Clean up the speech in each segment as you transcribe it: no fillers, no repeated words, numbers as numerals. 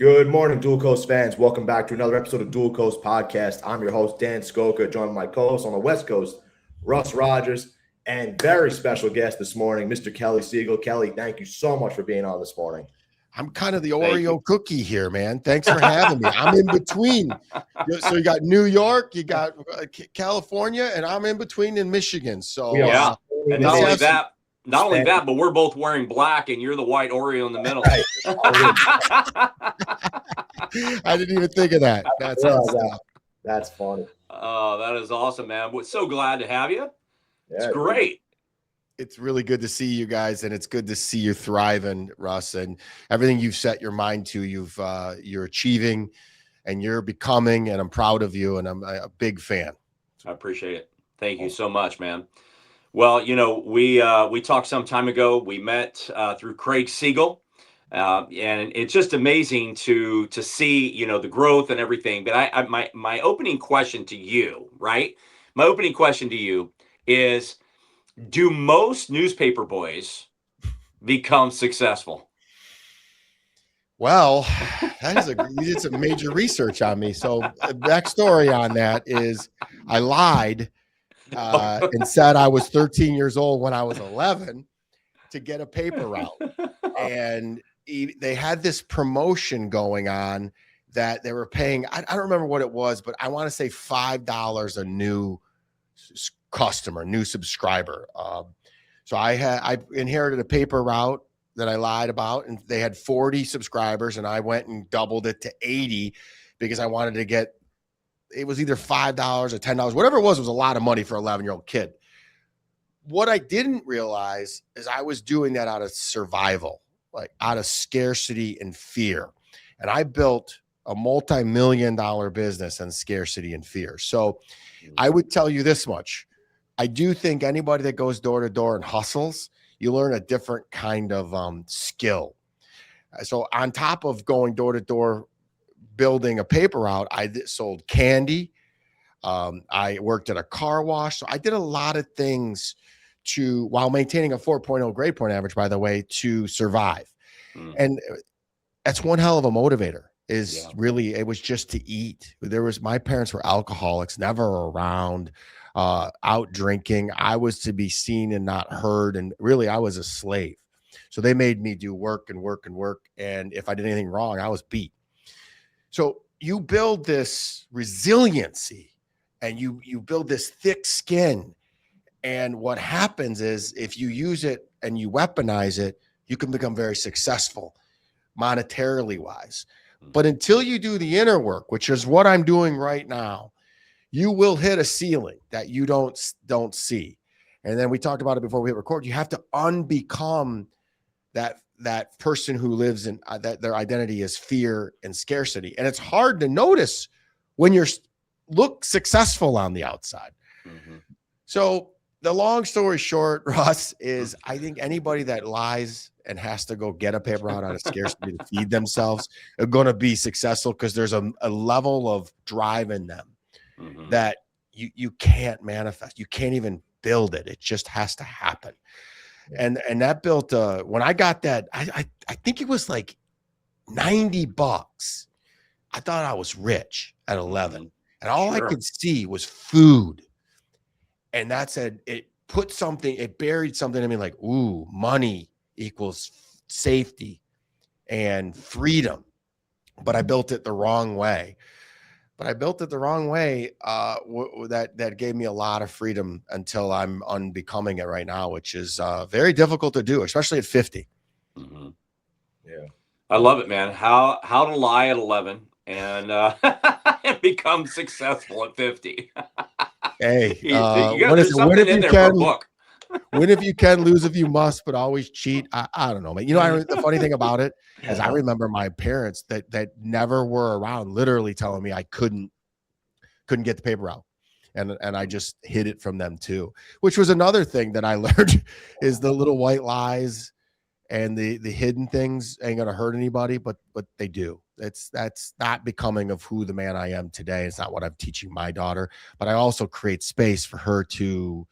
Good morning, Dual Coast fans. Welcome back to another episode of Dual Coast Podcast. I'm your host, Dan Skoka, joined by my co-host on the West Coast, Russ Rogers, and very special guest this morning, Mr. Kelly Siegel. Kelly, thank you so much for being on this morning. I'm kind of the Oreo cookie here, man. Thanks for having me. I'm in between. So you got New York, you got California, and I'm in between in Michigan. So yeah, and not only that, but we're both wearing black, and you're the white Oreo in the middle. I didn't even think of that. That's funny. Oh, that is awesome, man. We're so glad to have you. It's great. It's really good to see you guys, and it's good to see you thriving, Russ, and everything you've set your mind to, you're achieving, and you're becoming, and I'm proud of you, and I'm a big fan. I appreciate it. Thank you so much, man. Well, we talked some time ago. We met through Craig Siegel, and it's just amazing to see the growth and everything. But my opening question to you, right? My opening question to you is: do most newspaper boys become successful? Well, you did some major research on me. So the backstory on that is I lied. And said I was 13 years old when I was 11 to get a paper route. And they had this promotion going on that they were paying. I don't remember what it was, but I want to say $5 a new customer, new subscriber. So I inherited a paper route that I lied about, and they had 40 subscribers, and I went and doubled it to 80 because I wanted to get. It was either $5 or $10, whatever it was a lot of money for an 11-year-old kid. What I didn't realize is I was doing that out of survival, like out of scarcity and fear. And I built a multi-million-dollar business on scarcity and fear. So I would tell you this much. I do think anybody that goes door to door and hustles, you learn a different kind of skill. So on top of going door to door, building a paper route, I sold candy. I worked at a car wash. So I did a lot of things while maintaining a 4.0 grade point average, by the way, to survive. And that's one hell of a motivator really, it was just to eat. My parents were alcoholics, never around, out drinking. I was to be seen and not heard. And really, I was a slave. So they made me do work and work and work. And if I did anything wrong, I was beat. So you build this resiliency and you build this thick skin. And what happens is if you use it and you weaponize it, you can become very successful monetarily wise. But until you do the inner work, which is what I'm doing right now, you will hit a ceiling that you don't see. And then we talked about it before we hit record. You have to unbecome that person who lives in that their identity is fear and scarcity. And it's hard to notice when you look successful on the outside. Mm-hmm. So the long story short, Russ, is I think anybody that lies and has to go get a paper route out of scarcity to feed themselves are going to be successful because there's a level of drive in them that you can't manifest. You can't even build it. It just has to happen. And that built when I got that, I think it was like $90. I thought I was rich at 11. And all I could see was food. And that said, it buried something in me like, ooh, money equals safety and freedom. But I built it the wrong way. That gave me a lot of freedom until I'm unbecoming it right now, which is very difficult to do, especially at 50. Mm-hmm. Yeah, I love it, man. How to lie at 11 and become successful at 50. Hey, win if you can, lose if you must, but always cheat. I don't know, man. The funny thing about it is I remember my parents that never were around literally telling me I couldn't get the paper out. And I just hid it from them too, which was another thing that I learned is the little white lies and the hidden things ain't going to hurt anybody, but they do. That's not becoming of who the man I am today. It's not what I'm teaching my daughter, but I also create space for her to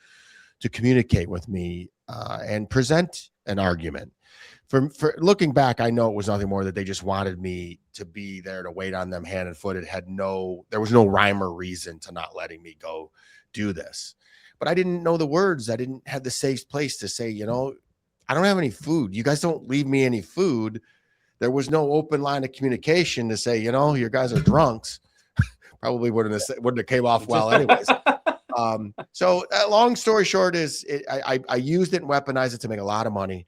communicate with me and present an argument. for looking back, I know it was nothing more that they just wanted me to be there to wait on them hand and foot. There was no rhyme or reason to not letting me go do this. But I didn't know the words. I didn't have the safe place to say, I don't have any food. You guys don't leave me any food. There was no open line of communication to say, you guys are drunks. Probably wouldn't have came off well anyways. So long story short is I used it and weaponized it to make a lot of money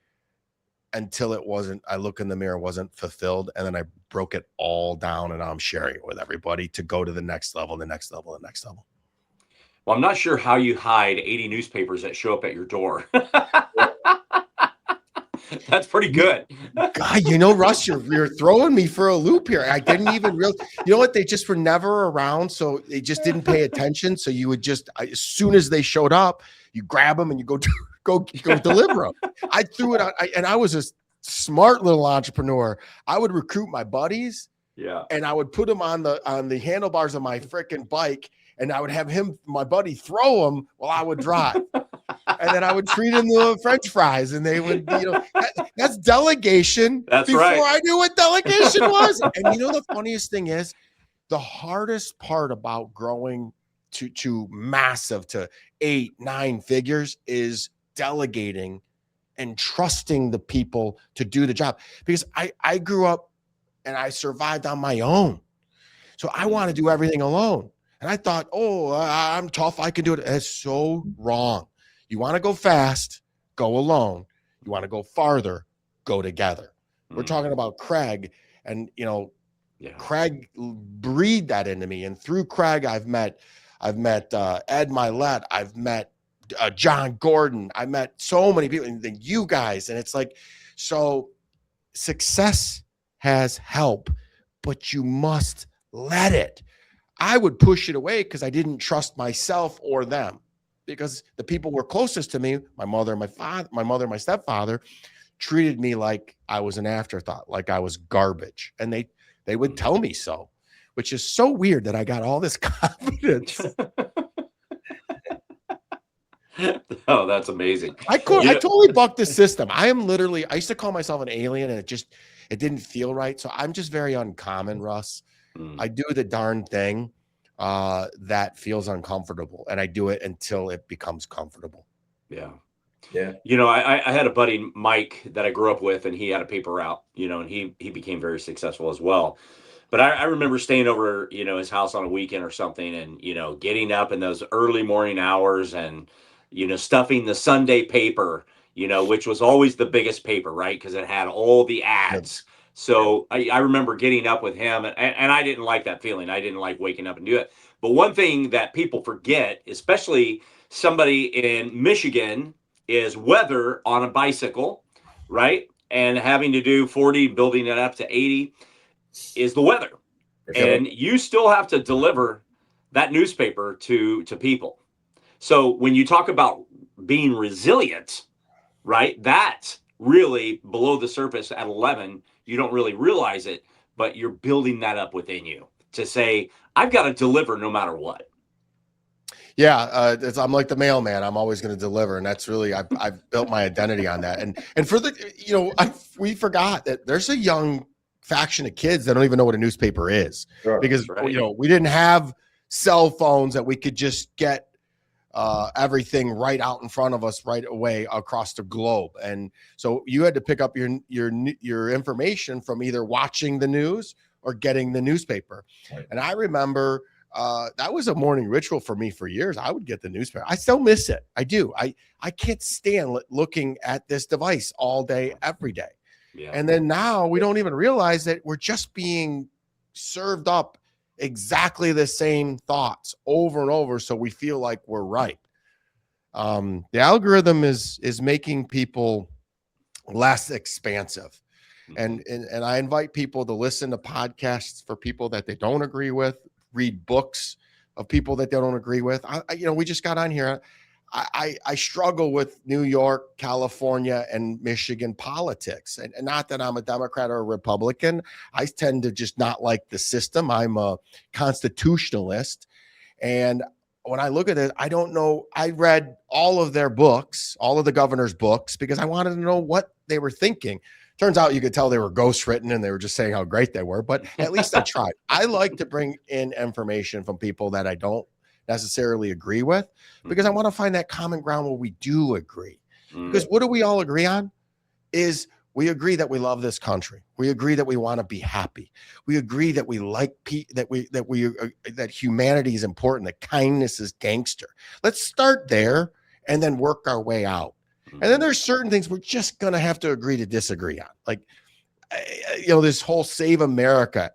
until it wasn't. I look in the mirror, wasn't fulfilled. And then I broke it all down and I'm sharing it with everybody to go to the next level, the next level, the next level. Well, I'm not sure how you hide 80 newspapers that show up at your door. That's pretty good. God, Russ, you're throwing me for a loop here. I didn't even realize, what? They just were never around. So they just didn't pay attention. So you would as soon as they showed up, you grab them and you go deliver them. I threw it out. And I was a smart little entrepreneur. I would recruit my buddies. Yeah. And I would put them on the handlebars of my freaking bike. And I would have my buddy, throw them while I would drive. And then I would treat them to French fries. And they would, that's delegation. That's before right. I knew what delegation was. And the funniest thing is, the hardest part about growing to massive, to 8-9 figures, is delegating and trusting the people to do the job. Because I grew up and I survived on my own. So I want to do everything alone. And I thought, I'm tough. I can do it. That's so wrong. You want to go fast, go alone. You want to go farther, go together. We're talking about Craig, and Craig breathed that into me. And through Craig, I've met Ed Milet. I've met John Gordon. I met so many people, and then you guys. And it's like, so success has help, but you must let it. I would push it away because I didn't trust myself or them, because the people were closest to me, my mother and my stepfather, treated me like I was an afterthought, like I was garbage. And they would tell me so, which is so weird that I got all this confidence. Oh, that's amazing. I totally bucked the system. I used to call myself an alien, and it didn't feel right. So I'm just very uncommon, Russ. I do the darn thing that feels uncomfortable, and I do it until it becomes comfortable. Yeah. Yeah. I had a buddy, Mike, that I grew up with, and he had a paper route, and he became very successful as well. But I remember staying over, his house on a weekend or something, and, getting up in those early morning hours and, stuffing the Sunday paper, which was always the biggest paper, right? Because it had all the ads. Yep. So I remember getting up with him, and I didn't like that feeling. I didn't like waking up and do it. But one thing that people forget, especially somebody in Michigan, is weather on a bicycle, right? And having to do 40, building it up to 80 is the weather. Okay. And you still have to deliver that newspaper to people. So when you talk about being resilient, right, that's really below the surface at 11. You don't really realize it, but you're building that up within you to say, I've got to deliver no matter what. Yeah, I'm like the mailman. I'm always going to deliver, and that's really I've built my identity on that. And for the we forgot that there's a young faction of kids that don't even know what a newspaper is, sure, because right. We didn't have cell phones that we could just get everything right out in front of us right away across the globe, and so you had to pick up your information from either watching the news or getting the newspaper. Right. And I remember that was a morning ritual for me for years. I would get the newspaper. I still miss it. I do. I can't stand looking at this device all day, every day. Yeah. And then now we don't even realize that we're just being served up exactly the same thoughts over and over, so we feel like we're right. The algorithm is making people less expansive, and I invite people to listen to podcasts for people that they don't agree with, read books of people that they don't agree with. We just got on here. I struggle with New York, California, and Michigan politics. And not that I'm a Democrat or a Republican. I tend to just not like the system. I'm a constitutionalist. And when I look at it, I don't know. I read all of their books, all of the governor's books, because I wanted to know what they were thinking Turns out you could tell they were ghostwritten and they were just saying how great they were, but at least I tried. I like to bring in information from people that I don't necessarily agree with, because I want to find that common ground where we do agree. Because what do we all agree on? Is we agree that we love this country. We agree that we want to be happy. We agree that we like that humanity is important, that kindness is gangster. Let's start there and then work our way out. And then there's certain things we're just going to have to agree to disagree on. Like, this whole Save America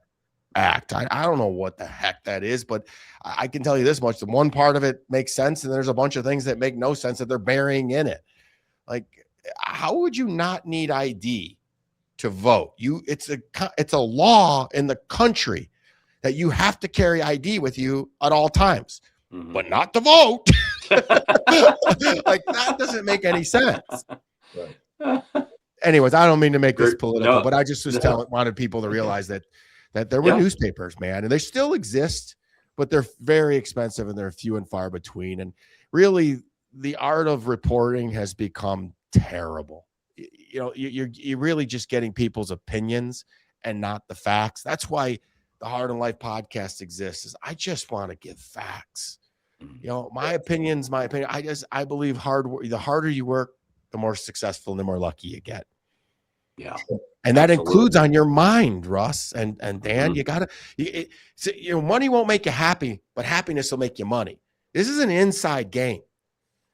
Act. I don't know what the heck that is, but I can tell you this much. The one part of it makes sense, and there's a bunch of things that make no sense that they're burying in it. Like, how would you not need ID to vote? It's a law in the country that you have to carry ID with you at all times, but not to vote. Like, that doesn't make any sense. Right. Anyways, I don't mean to make this political, but I just wanted people to realize that there were newspapers, man, and they still exist, but they're very expensive and they're few and far between. And really, the art of reporting has become terrible. You're really just getting people's opinions and not the facts. That's why the Hard in Life podcast exists. Is I just want to give facts. My opinion. I believe the harder you work, the more successful and the more lucky you get. Yeah. And that includes on your mind, Russ and Dan. You gotta, money won't make you happy, but happiness will make you money. This is an inside game.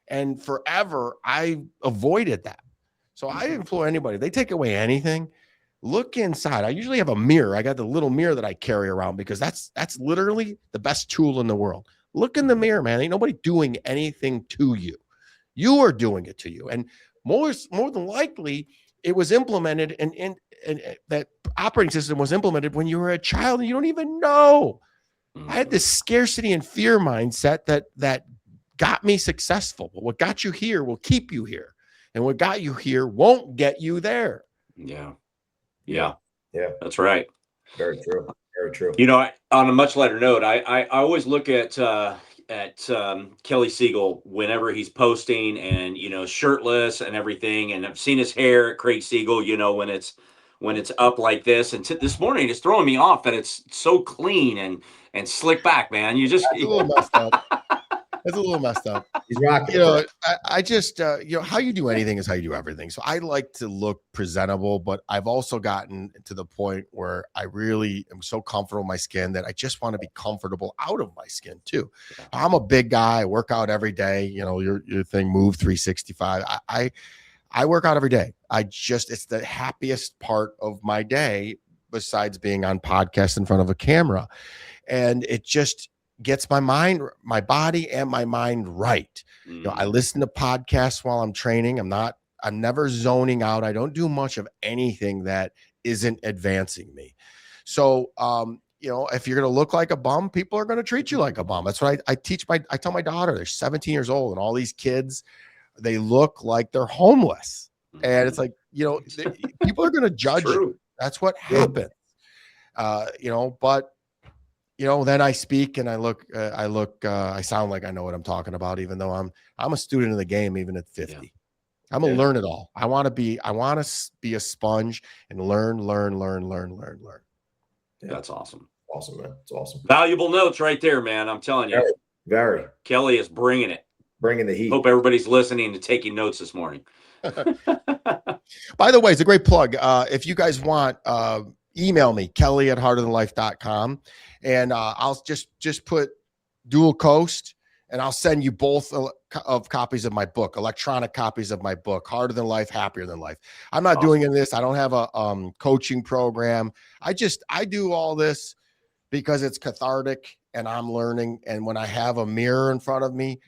And forever, I avoided that. So I implore anybody, they take away anything, look inside. I usually have a mirror. I got the little mirror that I carry around because that's literally the best tool in the world. Look in the mirror, man. Ain't nobody doing anything to you. You are doing it to you. And more than likely, it was implemented and that operating system was implemented when you were a child and you don't even know. I had this scarcity and fear mindset that got me successful. But what got you here will keep you here. And what got you here won't get you there. Yeah. That's right. Very true. Very true. On a much lighter note, I always look at Kelly Siegel whenever he's posting and, shirtless and everything. And I've seen his hair at Craig Siegel, when it's up like this. And this morning it's throwing me off that it's so clean and slick back, man. That's a little messed up. That's a little messed up. He's rocking. I just, how you do anything is how you do everything. So I like to look presentable, but I've also gotten to the point where I really am so comfortable in my skin that I just want to be comfortable out of my skin too. I'm a big guy. I work out every day. Your thing, Move 365. I work out every day. It's the happiest part of my day besides being on podcasts in front of a camera. And it just gets my mind, my body and my mind right. I listen to podcasts while I'm training. I'm never zoning out. I don't do much of anything that isn't advancing me. So, if you're going to look like a bum, people are going to treat you like a bum. That's what I tell my daughter. They're 17 years old and all these kids, they look like they're homeless. And it's like, people are going to judge you. That's what happens. But then I speak and I sound like I know what I'm talking about, even though I'm a student of the game, even at 50. Yeah. I'm gonna learn it all. I want to be a sponge and learn. Yeah. That's awesome. Awesome, man. It's awesome. Valuable notes right there, man. I'm telling you. Very. Kelly is bringing it. Bringing the heat. Hope everybody's listening and taking notes this morning. By the way, it's a great plug. If you guys want, email me, kelly@heartofthelife.com. And I'll just put Dual Coast, and I'll send you both of copies of my book, electronic copies of my book, Harder Than Life, Happier Than Life. I'm not doing this. I don't have a coaching program. I do all this because it's cathartic and I'm learning. And when I have a mirror in front of me,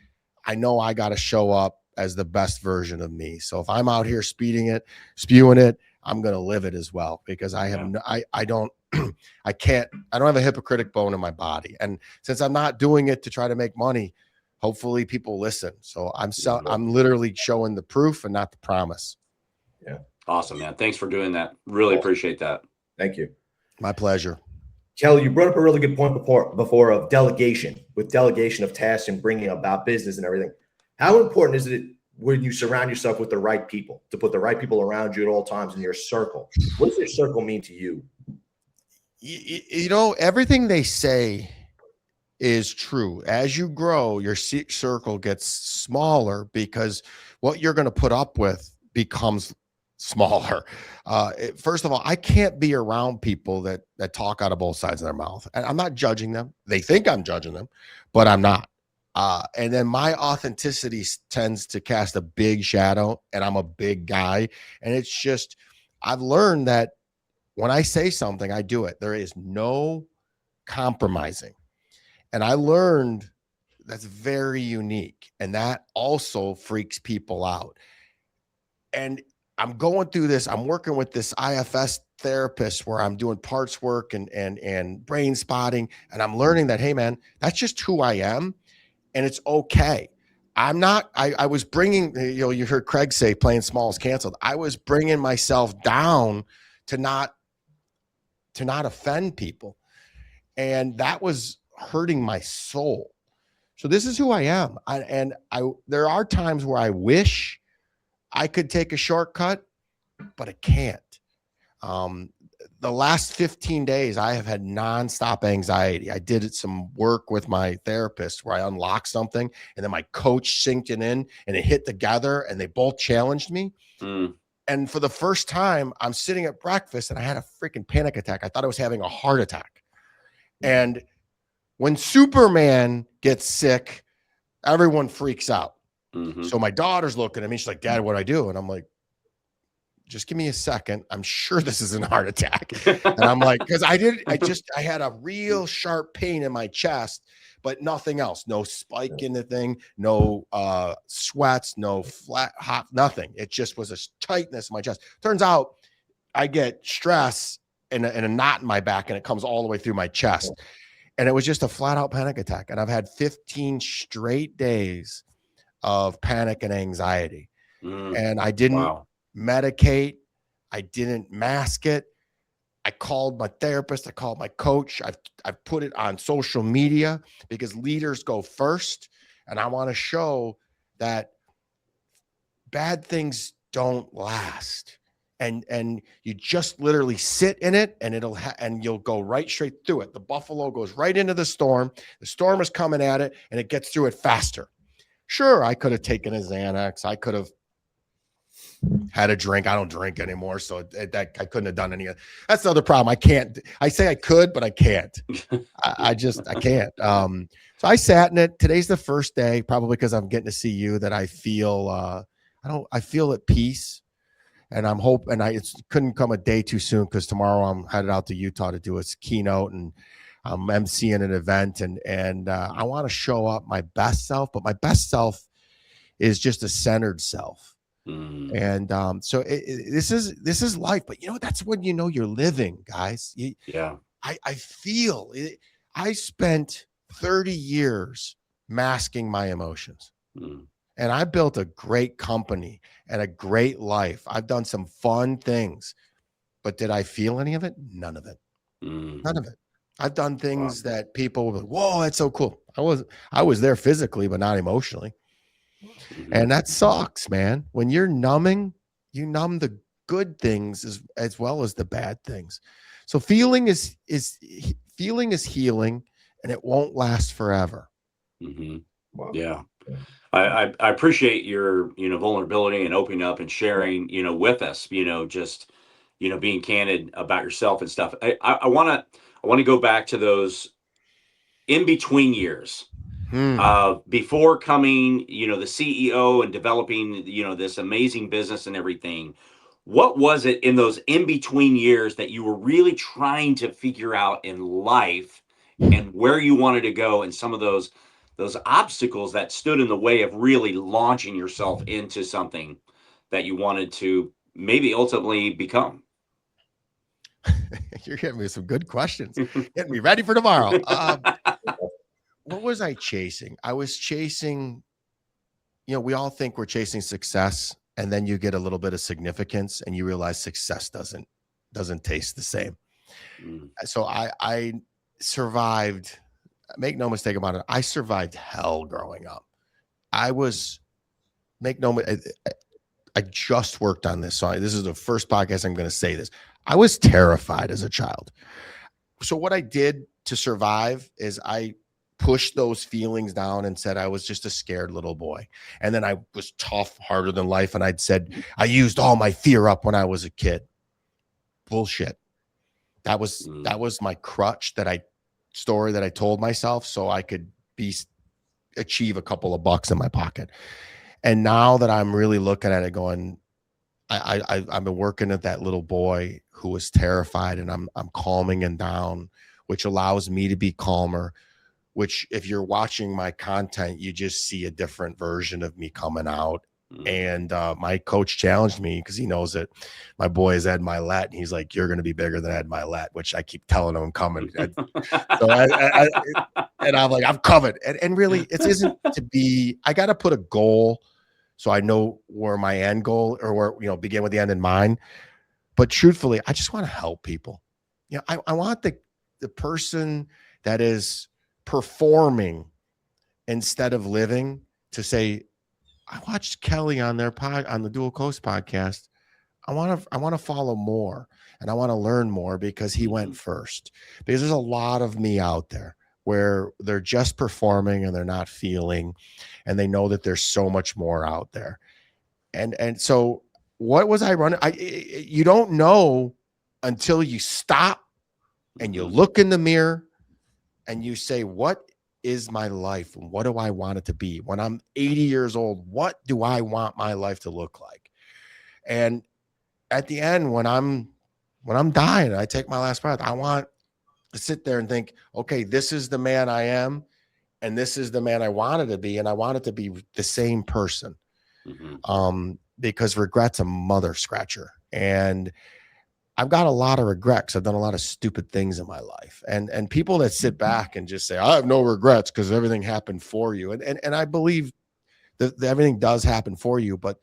I know I got to show up as the best version of me. So if I'm out here spewing it, I'm going to live it as well, because I don't have a hypocritic bone in my body. And since I'm not doing it to try to make money, hopefully people listen. So I'm literally showing the proof and not the promise. Yeah. Awesome, man. Thanks for doing that. Really appreciate that. Thank you. My pleasure. Kelly, you brought up a really good point before of delegation, with delegation of tasks and bringing about business and everything. How important is it when you surround yourself with the right people, to put the right people around you at all times in your circle. What does your circle mean to you? You know, everything they say is true. As you grow, your circle gets smaller because what you're going to put up with becomes smaller. First of all, I can't be around people that talk out of both sides of their mouth. And I'm not judging them. They think I'm judging them, but I'm not. And then my authenticity tends to cast a big shadow, and I'm a big guy. And it's just, I've learned that when I say something, I do it. There is no compromising. And I learned that's very unique. And that also freaks people out. And I'm going through this. I'm working with this IFS therapist where I'm doing parts work and brain spotting. And I'm learning that, hey, man, that's just who I am. And it's okay. I'm not, I was bringing, you heard Craig say playing small is canceled. I was bringing myself down to not offend people. And that was hurting my soul. So this is who I am. There are times where I wish I could take a shortcut, but I can't. The last 15 days, I have had nonstop anxiety. I did some work with my therapist where I unlocked something, and then my coach synced it in, and it hit together, and they both challenged me. And for the first time, I'm sitting at breakfast, and I had a freaking panic attack. I thought I was having a heart attack. And when Superman gets sick, everyone freaks out. So my daughter's looking at me. She's like, Dad, what do I do? And I'm like, just give me a second. I'm sure this is a heart attack. And I'm like, because I had a real sharp pain in my chest, but nothing else. No spike in the thing, no sweats, no flat, hot, nothing. It just was a tightness in my chest. Turns out I get stress and a knot in my back, and it comes all the way through my chest. And it was just a flat out panic attack. And I've had 15 straight days of panic and anxiety. And I didn't medicate. I didn't mask it. I called my therapist. I called my coach. I've put it on social media because leaders go first. And I want to show that bad things don't last. And you just literally sit in it, and and you'll go right straight through it. The buffalo goes right into the storm. The storm is coming at it, and it gets through it faster. Sure, I could have taken a Xanax. I could have had a drink. I don't drink anymore, so I couldn't have done any of that. That's the other problem. I can't. I say I could, but I can't. I can't. So I sat in it. Today's the first day, probably because I'm getting to see you, that I feel I feel at peace. And I'm hoping, it couldn't come a day too soon, because tomorrow I'm headed out to Utah to do a keynote, and I'm emceeing an event, and I want to show up my best self, but my best self is just a centered self. And so this is life, but that's when you're living, guys. I feel it. I spent 30 years masking my emotions. And I built a great company and a great life. I've done some fun things, but did I feel any of it? None of it. None of it. I've done things that people were like, whoa, that's so cool. I was there physically, but not emotionally. And that sucks, man. When you're numbing, you numb the good things as well as the bad things. So feeling is healing, and it won't last forever. Yeah. I appreciate your, vulnerability and opening up and sharing, with us, just, being candid about yourself and stuff. I want to go back to those in between years before coming, the CEO and developing, this amazing business and everything. What was it in those in between years that you were really trying to figure out in life, and where you wanted to go, and some of those obstacles that stood in the way of really launching yourself into something that you wanted to maybe ultimately become? You're getting me some good questions. Getting me ready for tomorrow. What was I chasing? I was chasing, we all think we're chasing success, and then you get a little bit of significance and you realize success doesn't taste the same. So I survived. Make no mistake about it. I survived hell growing up. I was make no, I just worked on this. So this is the first podcast I'm going to say this. I was terrified as a child. So what I did to survive is I pushed those feelings down and said I was just a scared little boy. And then I was tough, harder than life. And I'd said I used all my fear up when I was a kid. Bullshit. That was my crutch story that I told myself so I could achieve a couple of bucks in my pocket. And now that I'm really looking at it going, I've been working at that little boy who was terrified, and I'm calming him down, which allows me to be calmer, which if you're watching my content, you just see a different version of me coming out. And my coach challenged me because he knows that my boy is Ed Milet, and he's like, "You're going to be bigger than Ed Milet," which I keep telling him I'm coming. And I'm like, "I'm coming." And really, it isn't to be. I got to put a goal so I know where my end goal or where begin with the end in mind. But truthfully, I just want to help people. I want the person that is performing instead of living to say, I watched Kelly on the Dual Coast podcast. I want to follow more, and I want to learn more because he went first. Because there's a lot of me out there where they're just performing and they're not feeling, and they know that there's so much more out there. And so what was I running? You don't know until you stop and you look in the mirror and you say, what is my life? And what do I want it to be? When I'm 80 years old, what do I want my life to look like? And at the end, when I'm dying, I take my last breath, I want to sit there and think, okay, this is the man I am, and this is the man I wanted to be, and I want it to be the same person. Because regret's a mother scratcher. And I've got a lot of regrets. I've done a lot of stupid things in my life. And people that sit back and just say, I have no regrets because everything happened for you. And I believe that everything does happen for you, but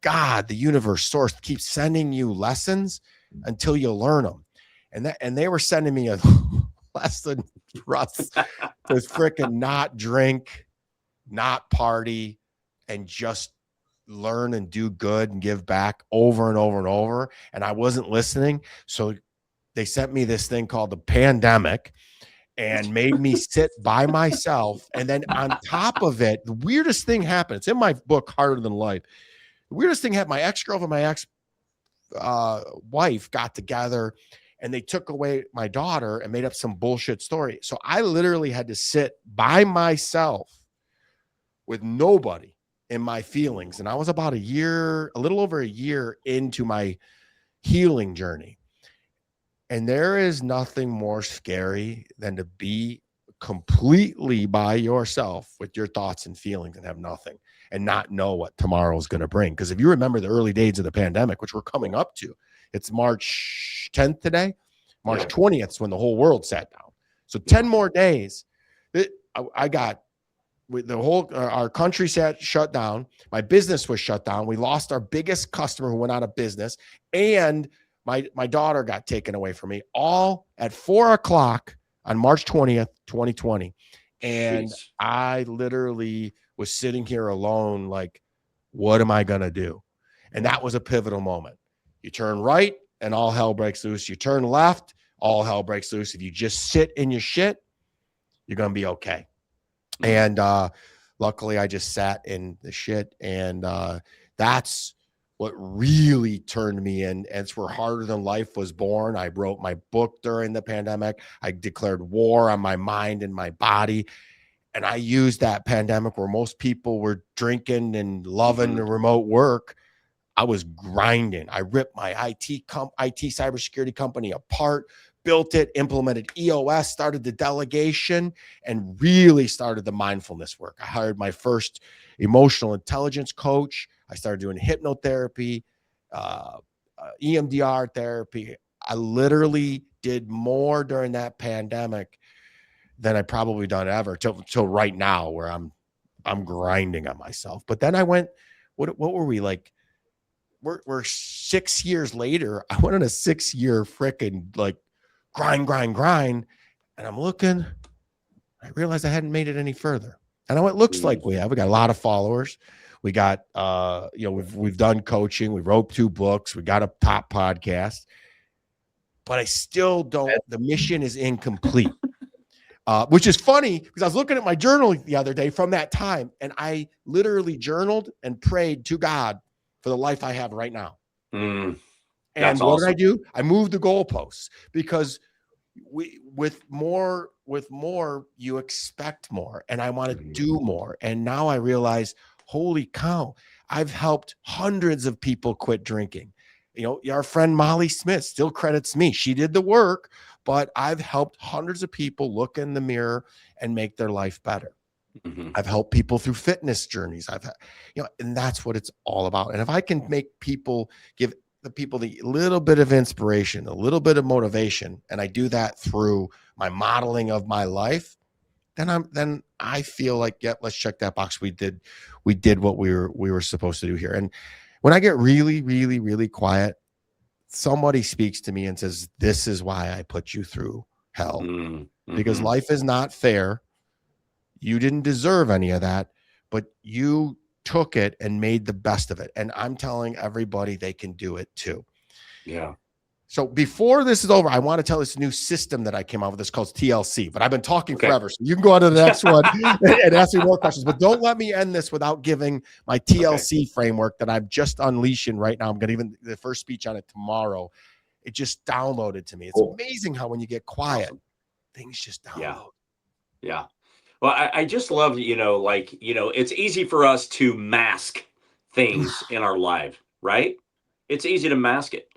God, the universe, source keeps sending you lessons until you learn them. And they were sending me a lesson, Russ, to freaking not drink, not party, and just learn and do good and give back over and over and over. And I wasn't listening. So they sent me this thing called the pandemic and made me sit by myself. And then on top of it, the weirdest thing happened. It's in my book, Harder Than Life. The weirdest thing happened. My ex-girlfriend, my ex-wife got together and they took away my daughter and made up some bullshit story. So I literally had to sit by myself with nobody in my feelings. And I was about a little over a year into my healing journey. And there is nothing more scary than to be completely by yourself with your thoughts and feelings and have nothing and not know what tomorrow is going to bring. Because if you remember the early days of the pandemic, which we're coming up to, it's March 10th today, March 20th is when the whole world sat down. So 10 more days. I got the whole our country shut down. My business was shut down. We lost our biggest customer who went out of business, and my daughter got taken away from me, all at 4:00 on March 20th, 2020. And I literally was sitting here alone, like, what am I gonna do? And that was a pivotal moment. You turn right, and all hell breaks loose. You turn left, all hell breaks loose. If you just sit in your shit, you're gonna be okay. And luckily I just sat in the shit, and that's what really turned me in. And it's where Harder Than Life was born. I wrote my book during the pandemic. I declared war on my mind and my body. And I used that pandemic where most people were drinking and loving the remote work. I was grinding. I ripped my IT cybersecurity company apart, built it, implemented EOS, started the delegation, and really started the mindfulness work. I hired my first emotional intelligence coach. I started doing hypnotherapy, EMDR therapy. I literally did more during that pandemic than I probably done ever till right now, where I'm grinding on myself. But then I went, what were we like? We're 6 years later. I went on a 6-year freaking like grind. And I'm looking, I realized I hadn't made it any further. I know it looks like we got a lot of followers. We got, we've done coaching. We wrote 2 books. We got a top podcast, but I still don't, the mission is incomplete, which is funny because I was looking at my journal the other day from that time, and I literally journaled and prayed to God for the life I have right now. And what did I do? I moved the goalposts because with more you expect more, and I want to do more. And now I realize, holy cow, I've helped hundreds of people quit drinking. Our friend Molly Smith still credits me. She did the work, but I've helped hundreds of people look in the mirror and make their life better. I've helped people through fitness journeys. And that's what it's all about. And if I can make people, give the people the little bit of inspiration, a little bit of motivation, and I do that through my modeling of my life, then I feel like, yep, let's check that box. We did what we were supposed to do here. And when I get really, really, really quiet, somebody speaks to me and says, this is why I put you through hell, because life is not fair. You didn't deserve any of that, but you took it and made the best of it. And I'm telling everybody they can do it too. Yeah. So before this is over, I want to tell this new system that I came out with. It's called TLC, but I've been talking forever. So you can go on to the next one and ask me more questions, but don't let me end this without giving my TLC framework that I'm just unleashing right now. I'm going to even the first speech on it tomorrow. It just downloaded to me. It's amazing how when you get quiet, things just download. Yeah. Well, I just love, it's easy for us to mask things in our life, right? It's easy to mask it.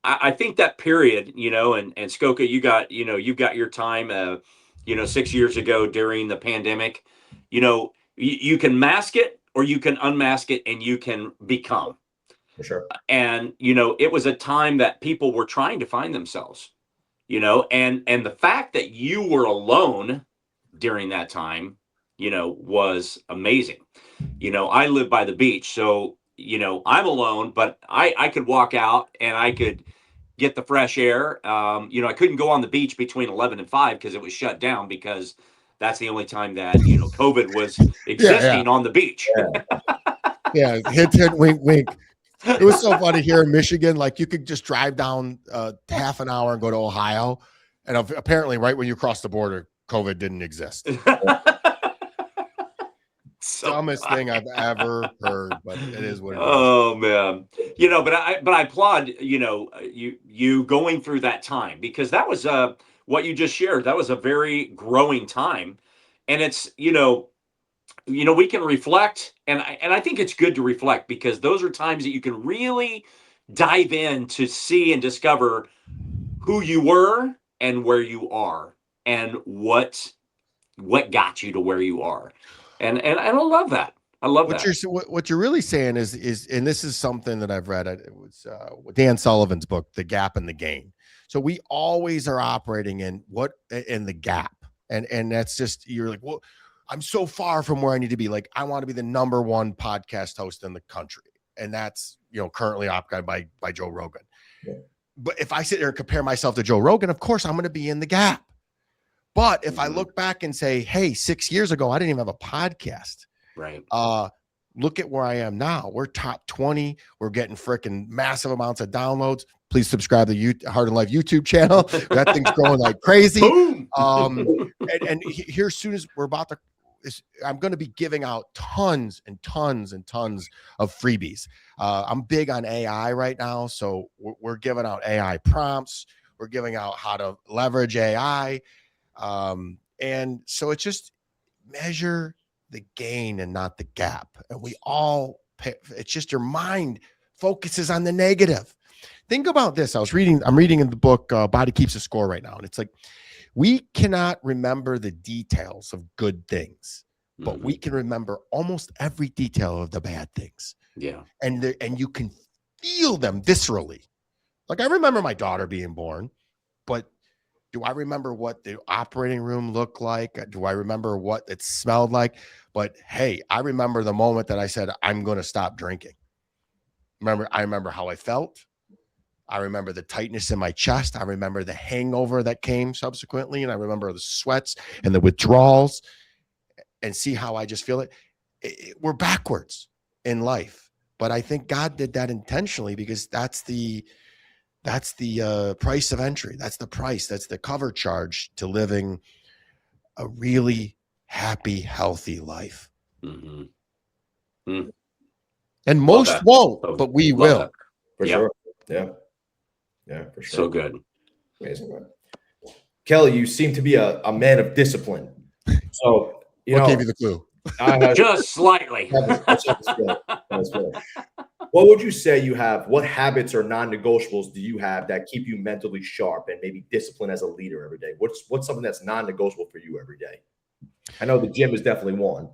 I think that period, and Skoka, you've got your time, 6 years ago during the pandemic, you can mask it or you can unmask it and you can become. For sure. And, it was a time that people were trying to find themselves, and the fact that you were alone during that time, was amazing. I live by the beach, so, I'm alone, but I could walk out and I could get the fresh air. I couldn't go on the beach between 11 and 5 because it was shut down, because that's the only time that, COVID was existing on the beach. Yeah. Hint, wink, wink. It was so funny here in Michigan. Like, you could just drive down half an hour and go to Ohio. And apparently right when you cross the border, COVID didn't exist. Dumbest thing I've ever heard, but it is what it is. Oh man, but I applaud you going through that time, because that was what you just shared. That was a very growing time, and it's we can reflect, and I think it's good to reflect, because those are times that you can really dive in to see and discover who you were and where you are and what got you to where you are. And I love that. I love what you're really saying is, and this is something that I've read. It was Dan Sullivan's book, The Gap and the Gain. So we always are operating in the gap. And that's just, you're like, well, I'm so far from where I need to be. Like, I want to be the #1 podcast host in the country. And that's, currently occupied by Joe Rogan. Yeah. But if I sit there and compare myself to Joe Rogan, of course I'm going to be in the gap. But if I look back and say, hey, 6 years ago, I didn't even have a podcast. Right. Look at where I am now. We're top 20. We're getting freaking massive amounts of downloads. Please subscribe to the Hard and Life YouTube channel. That thing's growing like crazy. And here, as soon as we're about to, I'm going to be giving out tons and tons and tons of freebies. I'm big on AI right now. So we're giving out AI prompts. We're giving out how to leverage AI. And so it's just measure the gain and not the gap. And we all it's just your mind focuses on the negative. Think about this. I'm reading in the book, Body Keeps a Score right now. And it's like, we cannot remember the details of good things, but we can remember almost every detail of the bad things. Yeah. And you can feel them viscerally. Like, I remember my daughter being born, but do I remember what the operating room looked like? Do I remember what it smelled like? But hey, I remember the moment that I said, I'm going to stop drinking. I remember how I felt. I remember the tightness in my chest. I remember the hangover that came subsequently. And I remember the sweats and the withdrawals. and see how I just feel it, we're backwards in life. But I think God did that intentionally, because that's the price of entry. That's the price. That's the cover charge to living a really happy, healthy life. Mm-hmm. Mm. And most won't, Oh, but we love will. that. For Yep. sure. Yeah, for sure. So good. Amazing, man. Kelly, you seem to be a man of discipline. So, What gave you the clue? Just slightly. What would you say you have? What habits or non-negotiables do you have that keep you mentally sharp and maybe disciplined as a leader every day? What's something that's non-negotiable for you every day? I know the gym is definitely one.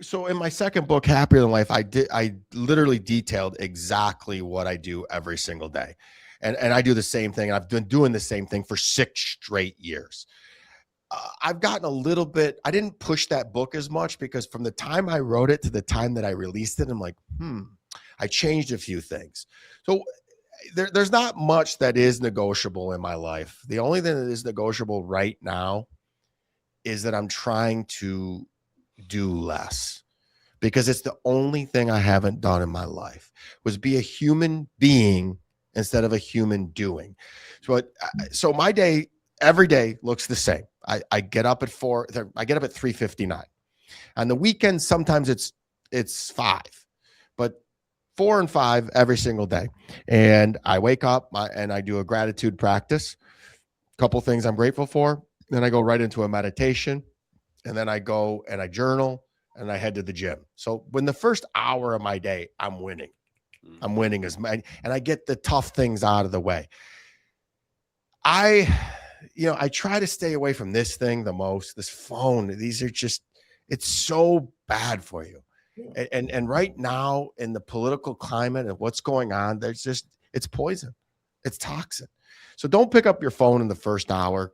So in my second book, Happier Than Life, I literally detailed exactly what I do every single day. And I do the same thing. I've been doing the same thing for 6 straight years. I've gotten a little bit, I didn't push that book as much, because from the time I wrote it to the time that I released it, I'm like, I changed a few things. So there's not much that is negotiable in my life. The only thing that is negotiable right now is that I'm trying to do less, because it's the only thing I haven't done in my life, was be a human being instead of a human doing. So my day, every day looks the same. I get up at 4. I get up at 3:59. On the weekends, sometimes it's 5, but 4 and 5 every single day. And I wake up and I do a gratitude practice. A couple things I'm grateful for. Then I go right into a meditation, and then I go and I journal, and I head to the gym. So when the first hour of my day, I'm winning. I'm winning and I get the tough things out of the way. I try to stay away from this thing the most, this phone. These are just, it's so bad for you. And right now in the political climate and what's going on, it's poison. It's toxic. So don't pick up your phone in the first hour,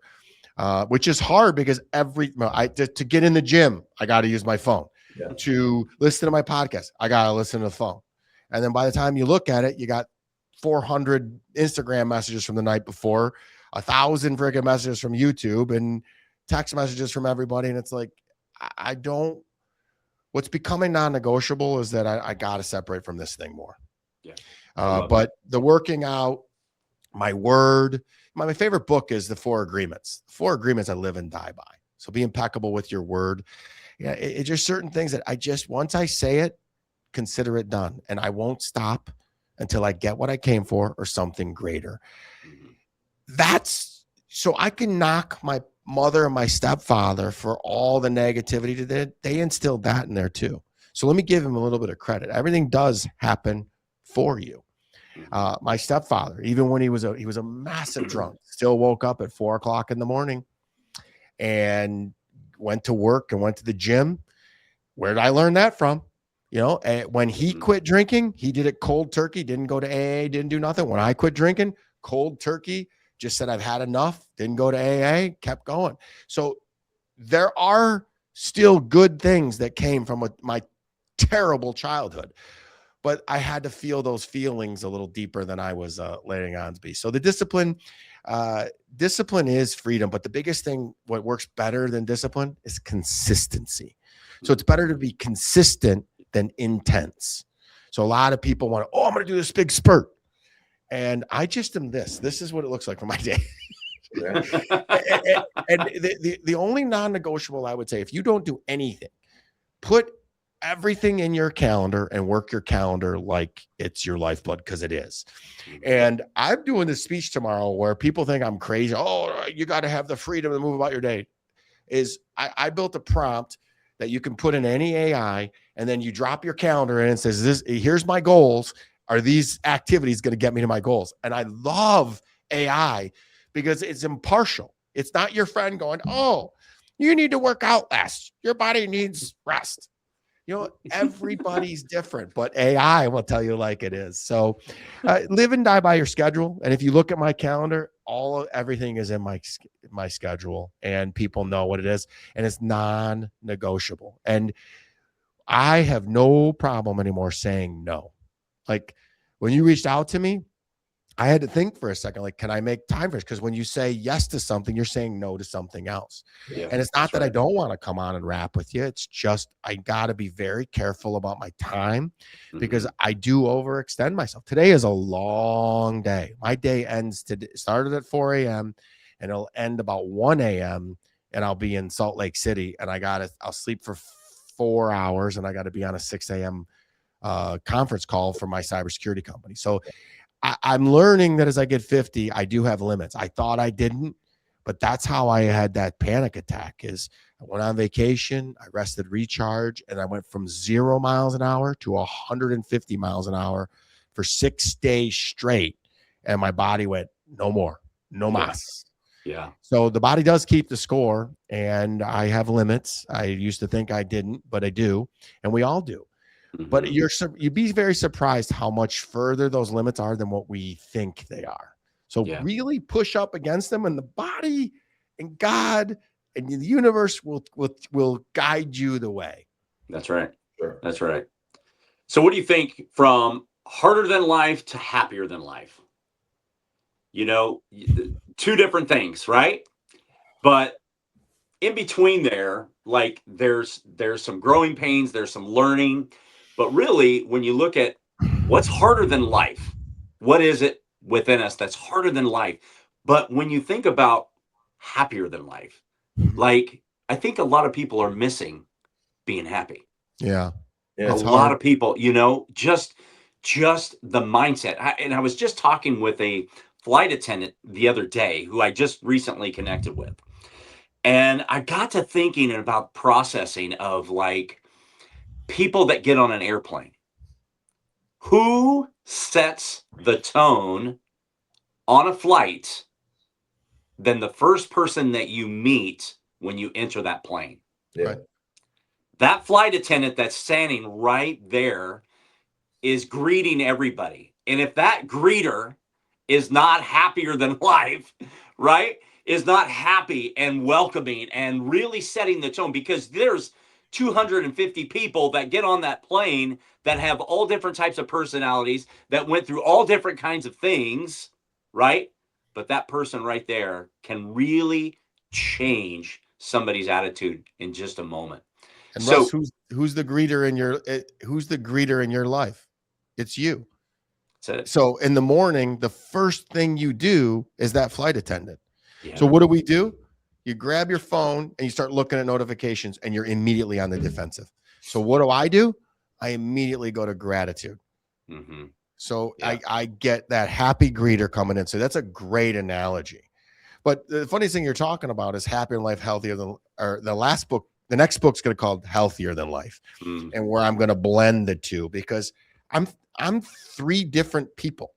which is hard, because to get in the gym, I got to use my phone. Yeah. To listen to my podcast, I got to listen to the phone. And then by the time you look at it, you got 400 Instagram messages from the night before, 1,000 freaking messages from YouTube, and text messages from everybody. And it's like, what's becoming non-negotiable is that I got to separate from this thing more. Yeah. But the working out, my word, my favorite book is The 4 Agreements. 4 Agreements I live and die by. So be impeccable with your word. Yeah, it's just certain things that once I say it, consider it done. And I won't stop until I get what I came for or something greater. That's so I can knock my mother and my stepfather for all the negativity that they instilled that in there too. So let me give him a little bit of credit. Everything does happen for you. My stepfather, even when he was a massive drunk, still woke up at 4 o'clock in the morning and went to work and went to the gym. Where did I learn that from? When he quit drinking, he did it cold turkey, didn't go to AA, didn't do nothing. When I quit drinking, cold turkey, just said I've had enough, didn't go to AA, kept going. So there are still good things that came from my terrible childhood, but I had to feel those feelings a little deeper than I was letting on to be. So the discipline is freedom, but the biggest thing, what works better than discipline, is consistency. So it's better to be consistent than intense. So a lot of people want I'm going to do this big spurt. And I just am this is what it looks like for my day. and the only non-negotiable, I would say, if you don't do anything, put everything in your calendar and work your calendar like it's your lifeblood, because it is. And I'm doing this speech tomorrow where people think I'm crazy. Oh, you got to have the freedom to move about your day. I built a prompt that you can put in any AI, and then you drop your calendar in and says, here's my goals. Are these activities going to get me to my goals? And I love AI because it's impartial. It's not your friend going, oh, you need to work out less. Your body needs rest. Everybody's different, but AI will tell you like it is. So live and die by your schedule. And if you look at my calendar, everything is in my schedule, and people know what it is, and it's non-negotiable. And I have no problem anymore saying no. Like when you reached out to me, I had to think for a second, like, can I make time for this? Because when you say yes to something, you're saying no to something else. Yeah, And it's not that's that I right. don't want to come on and rap with you. It's just I got to be very careful about my time because Mhm. I do overextend myself. Today is a long day. My day started at 4 a.m. and it'll end about 1 a.m. and I'll be in Salt Lake City and I'll sleep for 4 hours and I got to be on a 6 a.m. Conference call for my cybersecurity company. So I'm learning that as I get 50, I do have limits. I thought I didn't, but that's how I had that panic attack is I went on vacation, I rested, recharge, and I went from 0 miles an hour to 150 miles an hour for 6 days straight. And my body went, no more, no Yeah. mas. Yeah. So the body does keep the score and I have limits. I used to think I didn't, but I do. And we all do. But Mhm. you'd be very surprised how much further those limits are than what we think they are. So Yeah. really push up against them, and the body and God and the universe will guide you the way. That's right. Sure. That's right. So what do you think from harder than life to happier than life? You know, two different things, right? But in between there, like there's some growing pains, there's some learning, but really when you look at what's harder than life, what is it within us that's harder than life? But when you think about happier than life, like I think a lot of people are missing being happy. Yeah, Yeah. A it's lot hard. of people, just the mindset. And I was just talking with a flight attendant the other day who I just recently connected with. And I got to thinking about processing of like people that get on an airplane. Who sets the tone on a flight than the first person that you meet when you enter that plane? Yeah. Right. That flight attendant that's standing right there is greeting everybody. And if that greeter is not happier than life, right? Is not happy and welcoming and really setting the tone because there's 250 people that get on that plane that have all different types of personalities that went through all different kinds of things, right? But that person right there can really change somebody's attitude in just a moment. And Russ, So who's the greeter in your life? It's you. that's it. So in the morning, the first thing you do is that flight attendant. So Yeah. what do? You grab your phone and you start looking at notifications and you're immediately on the defensive. So what do? I immediately go to gratitude. Mm-hmm. So Yeah. I get that happy greeter coming in. So that's a great analogy. But the funniest thing you're talking about is happier than life, healthier than, or the next book's going to called Healthier Than Life, Mm. and where I'm going to blend the two because I'm I'm three different people.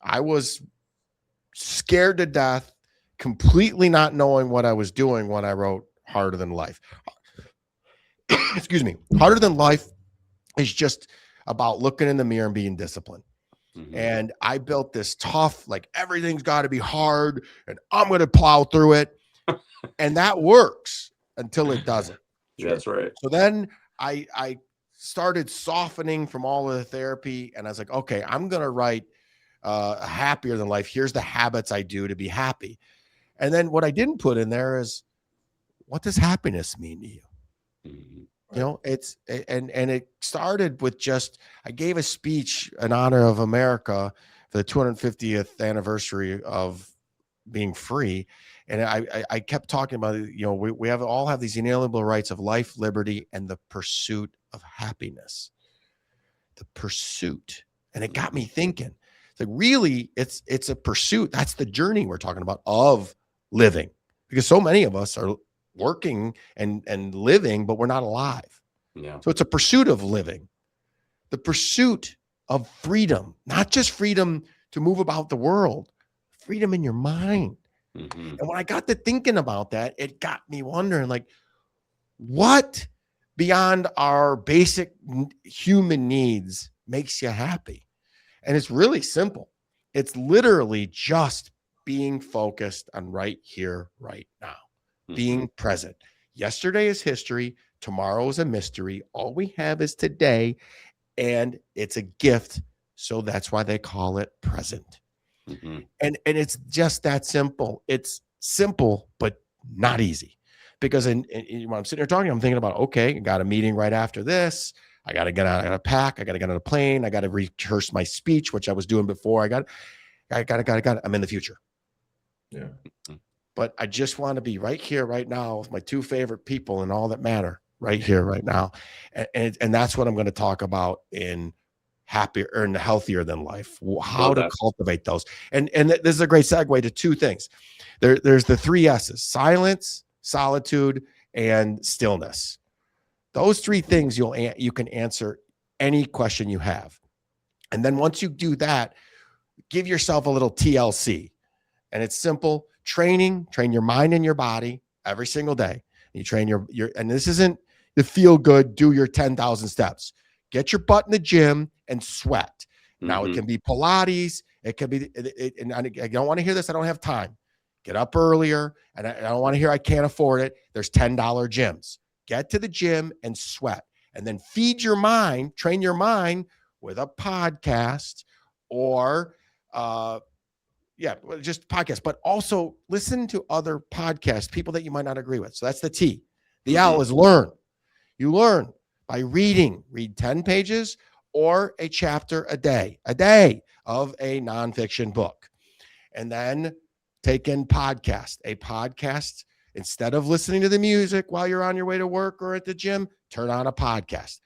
I was scared to death, completely not knowing what I was doing when I wrote Harder Than Life. Excuse me. Harder Than Life is just about looking in the mirror and being disciplined. Mm-hmm. And I built this tough, like everything's got to be hard and I'm going to plow through it. And that works until it doesn't. That's right. So then I started softening from all of the therapy and I was like, okay, I'm going to write Happier Than Life. Here's the habits I do to be happy. And then what I didn't put in there is, what does happiness mean to you? Mm-hmm. You know, and it started with just I gave a speech in honor of America for the 250th anniversary of being free, and I kept talking about it. You know, we all have these inalienable rights of life, liberty, and the pursuit of happiness. The pursuit, and it got me thinking. It's like really, it's a pursuit. That's the journey we're talking about of living, because so many of us are working and living, but we're not alive. Yeah. So it's a pursuit of living, the pursuit of freedom, not just freedom to move about the world, freedom in your mind. Mm-hmm. And when I got to thinking about that, it got me wondering, like, what beyond our basic human needs makes you happy? And it's really simple. It's literally just being focused on right here, right now, being present. Yesterday is history. Tomorrow is a mystery. All we have is today, and it's a gift. So that's why they call it present. Mhm. And it's just that simple. It's simple, but not easy. Because when I'm sitting here talking, I'm thinking about, okay, I got a meeting right after this. I got to get out, I got to pack, I got to get on a plane, I got to rehearse my speech, which I was doing before. I'm in the future. Yeah. But I just want to be right here, right now, with my two favorite people and all that matter right here, right now. And that's what I'm going to talk about in happier and healthier than life, how Love to that. cultivate those. And this is a great segue to two things. There's the three S's: silence, solitude, and stillness. Those three things you can answer any question you have. And then once you do that, give yourself a little TLC. And it's simple: train your mind and your body every single day. You train your and this isn't the feel good, do your 10,000 steps. Get your butt in the gym and sweat. Now it Mhm. can be Pilates, it can be and I don't want to hear this, I don't have time. Get up earlier, and I don't want to hear I can't afford it. There's $10 gyms. Get to the gym and sweat, and then feed your mind, train your with a podcast or just podcast, but also listen to other podcasts, people that you might not agree with. So that's the T. The L is learn. You learn by read 10 pages or a chapter a day of a nonfiction book. And then take in a podcast. Instead of listening to the music while you're on your way to work or at the gym, turn on a podcast.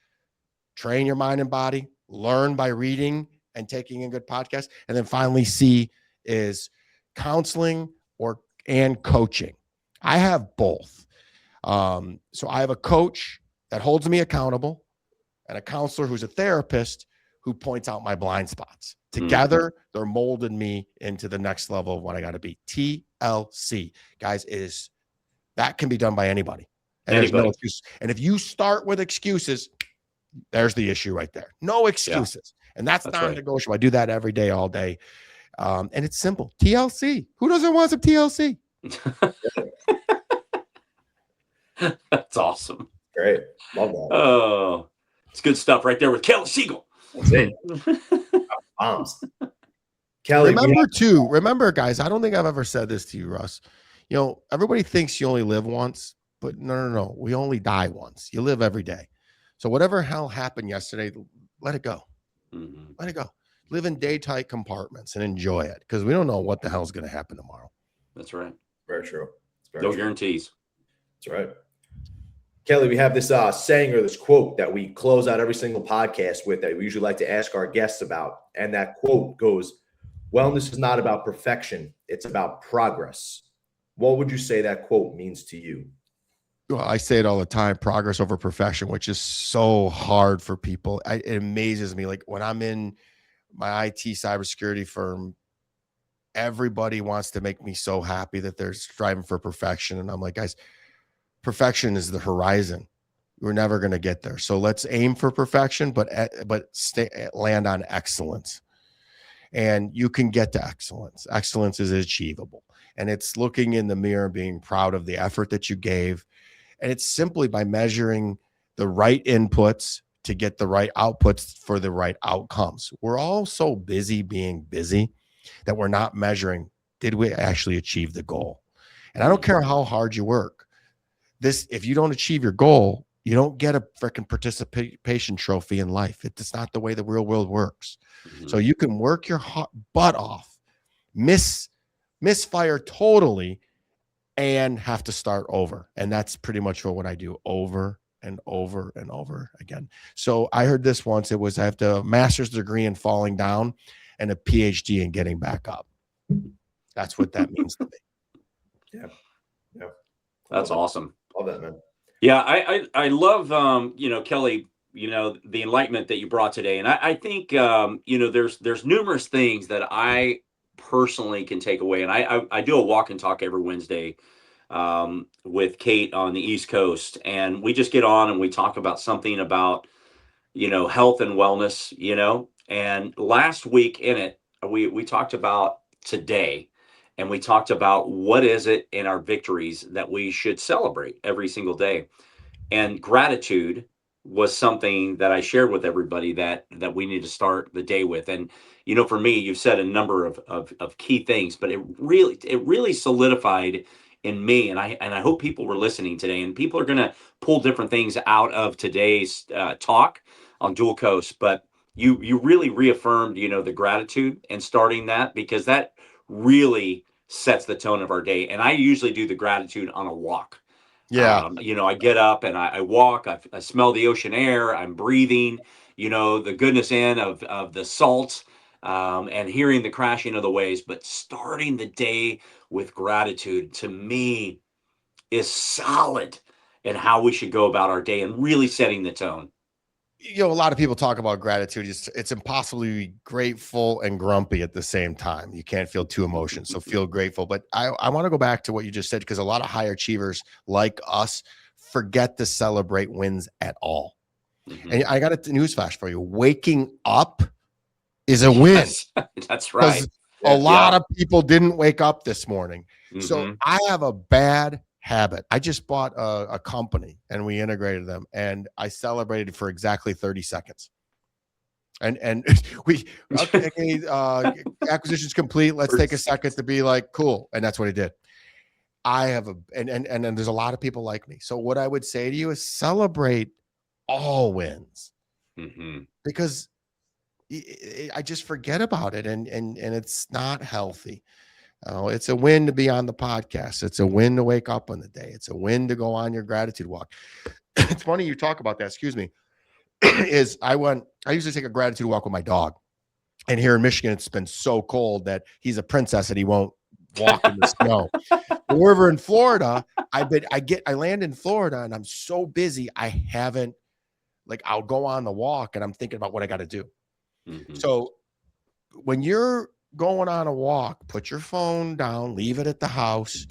Train your mind and body, learn by reading and taking in good podcasts. And then finally, C is counseling and coaching. I have both. So I have a coach that holds me accountable and a counselor who's a therapist who points out my blind spots. Together, they're molding me into the next level of what I got to be. TLC, guys, that can be done by anybody. And there's no excuse. And if you start with excuses, there's the issue right there. No excuses. Yeah. And that's non-negotiable. Right. I do that every day, all day. And it's simple. TLC. Who doesn't want some TLC? That's awesome. Great. Love that. Oh, it's good stuff right there with Kelly Siegel. That's it. Bombs. Kelly, remember, guys, I don't think I've ever said this to you, Russ. Everybody thinks you only live once, but no. We only die once. You live every day. So whatever hell happened yesterday, let it go. Mm-hmm. Let it go. Live in day-tight compartments and enjoy it, because we don't know what the hell is going to happen tomorrow. That's right. Very true. No guarantees. That's right. Kelly, we have this saying or this quote that we close out every single podcast with that we usually like to ask our guests about. And that quote goes, wellness is not about perfection. It's about progress. What would you say that quote means to you? Well, I say it all the time: progress over perfection, which is so hard for people. It amazes me. Like when I'm in my IT cybersecurity firm, everybody wants to make me so happy that they're striving for perfection. And I'm like, guys, perfection is the horizon. We're never going to get there. So let's aim for perfection, but land on excellence. And you can get to excellence. Excellence is achievable. And it's looking in the mirror and being proud of the effort that you gave. And it's simply by measuring the right inputs to get the right outputs for the right outcomes. We're all so busy being busy that we're not measuring, did we actually achieve the goal? And I don't care how hard you work. If you don't achieve your goal, you don't get a freaking participation trophy in life. It's not the way the real world works. Mm-hmm. So you can work your butt off, misfire totally, and have to start over. And that's pretty much what I do over and over and over again. So I heard this once. It was, I have a master's degree in falling down and a PhD in getting back up. That's what that means to me. Yeah. That's awesome. Love that, man. Yeah. I love, Kelly, the enlightenment that you brought today. And I think, there's numerous things that I personally can take away. And I do a walk and talk every Wednesday with Kate on the East Coast, and we just get on and we talk about something about health and wellness. And last week in it, we talked about today, and we talked about what is it in our victories that we should celebrate every single day. And gratitude was something that I shared with everybody that we need to start the day with. And for me, you've said a number of key things, but it really solidified in me, and I hope people were listening today, and people are going to pull different things out of today's talk on Dual Coast. But you really reaffirmed the gratitude and starting that, because that really sets the tone of our day. And I usually do the gratitude on a walk. Yeah. I get up and I walk, I smell the ocean air, I'm breathing, the goodness in of the salt, and hearing the crashing of the waves. But starting the day with gratitude, to me, is solid in how we should go about our day and really setting the tone. A lot of people talk about gratitude. It's impossible to be grateful and grumpy at the same time. You can't feel two emotions. So feel grateful. But I want to go back to what you just said, because a lot of high achievers like us forget to celebrate wins at all. Mhm. And I got a newsflash for you. Waking up is a win. Yes, that's right. Because a lot of people didn't wake up this morning. So Mhm. I have a bad habit. I just bought a company and we integrated them, and I celebrated for exactly 30 seconds. And we okay, acquisition's complete. Let's take a second to be like, cool. And that's what I did. I have and there's a lot of people like me. So what I would say to you is celebrate all wins, Mhm. because I just forget about it, and it's not healthy. It's a win to be on the podcast. It's a win to wake up on the day. It's a win to go on your gratitude walk. It's funny you talk about that. Excuse me. I usually take a gratitude walk with my dog. And here in Michigan, it's been so cold that he's a princess and he won't walk in the snow. But we're in Florida. I land in Florida and I'm so busy. I haven't, I'll go on the walk and I'm thinking about what I got to do. Mhm. So when you're going on a walk, put your phone down, leave it at the house,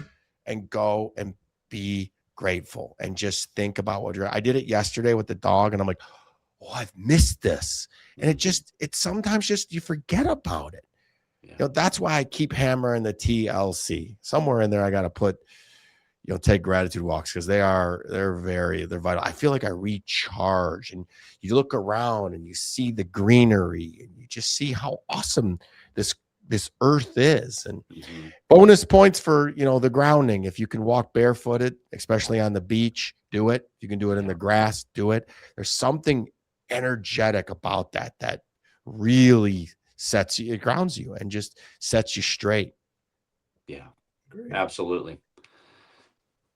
and go and be grateful and just think about I did it yesterday with the dog, and I'm like, oh, I've missed this. And it's sometimes just you forget about it. Yeah. That's why I keep hammering the TLC. Somewhere in there, I got to put, take gratitude walks, because they're vital. I feel like I recharge, and you look around and you see the greenery and you just see how awesome this earth is. And bonus points for, the grounding. If you can walk barefooted, especially on the beach, do it. If you can do it in the grass, do it. There's something energetic about that really it grounds you and just sets you straight. Yeah, absolutely.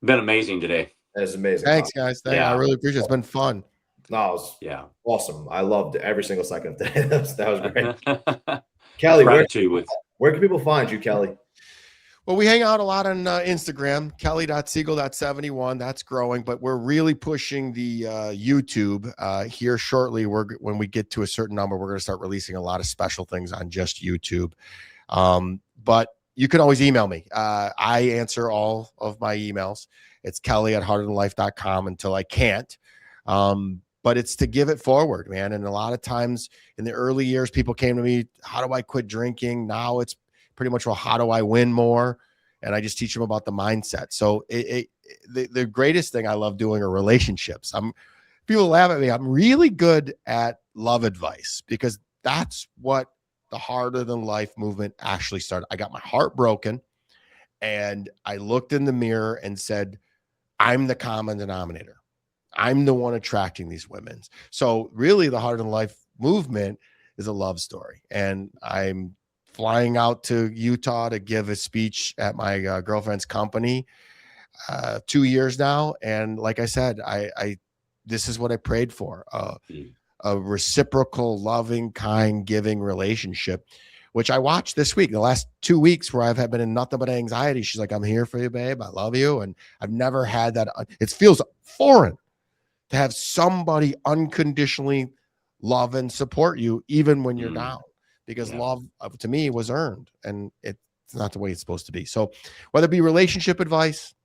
Been amazing today. That's amazing. Thanks, guys. I really appreciate it. It's been fun. No, it was awesome. I loved every single second of that. That was great. Kelly, where can people find you, Kelly? Well, we hang out a lot on Instagram, kelly.siegel.71. That's growing, but we're really pushing the YouTube here shortly. When we get to a certain number, we're going to start releasing a lot of special things on just YouTube. But you can always email me. I answer all of my emails. It's kelly@heartoflife.com until I can't. But it's to give it forward, man. And a lot of times in the early years, people came to me, how do I quit drinking? Now it's pretty much, well, how do I win more? And I just teach them about the mindset. So the greatest thing I love doing are relationships. People laugh at me. I'm really good at love advice, because that's what the Harder Than Life movement actually started. I got my heart broken and I looked in the mirror and said, I'm the common denominator. I'm the one attracting these women. So really the Harder Than Life movement is a love story. And I'm flying out to Utah to give a speech at my girlfriend's company 2 years now. And like I said, this is what I prayed for, a reciprocal, loving, kind, giving relationship, which I watched this week, the last 2 weeks, where I've been in nothing but anxiety. She's like, I'm here for you, babe. I love you. And I've never had that. It feels foreign to have somebody unconditionally love and support you, even when you're down, because love to me was earned, and it's not the way it's supposed to be. So whether it be relationship advice,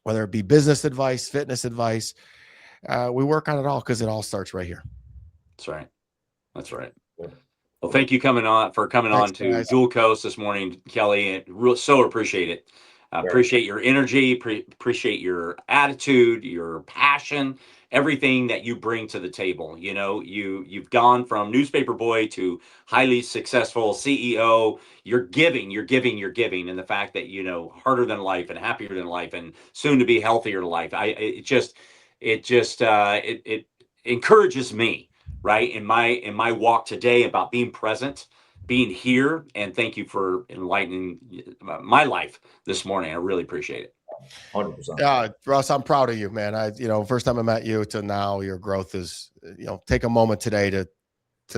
whether it be business advice, fitness advice, we work on it all, because it all starts right here. That's right. Well, thank you coming on to guys. Dual Coast this morning, Kelly. So appreciate it. Appreciate your energy, appreciate your attitude, your passion, everything that you bring to the table. You know, you've gone from newspaper boy to highly successful CEO. You're giving, and the fact that, you know, harder than life and happier than life and soon to be healthier life. It encourages me, right, in my walk today about being present, being here, and thank you for enlightening my life this morning. I really appreciate it. 100%. Yeah, Russ, I'm proud of you, man. First time I met you to now, your growth is, take a moment today to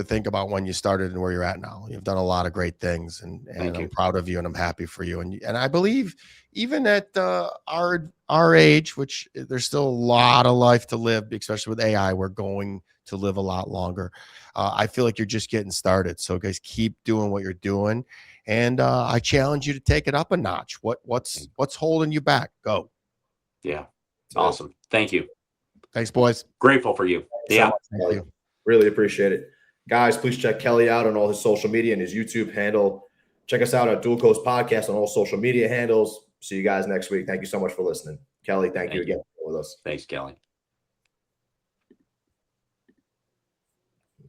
think about when you started and where you're at now. You've done a lot of great things, and Thank you. I'm proud of you, and I'm happy for you. And I believe even at our age, which there's still a lot of life to live, especially with AI, we're going to live a lot longer. I feel like you're just getting started. So guys, keep doing what you're doing. And I challenge you to take it up a notch. What's holding you back? Go. Yeah. Awesome. Thank you. Thanks, boys. Grateful for you. Yeah. Thank you. Really appreciate it. Guys, please check Kelly out on all his social media and his YouTube handle. Check us out at Dual Coast Podcast on all social media handles. See you guys next week. Thank you so much for listening. Kelly, thank you again for with us. Thanks, Kelly.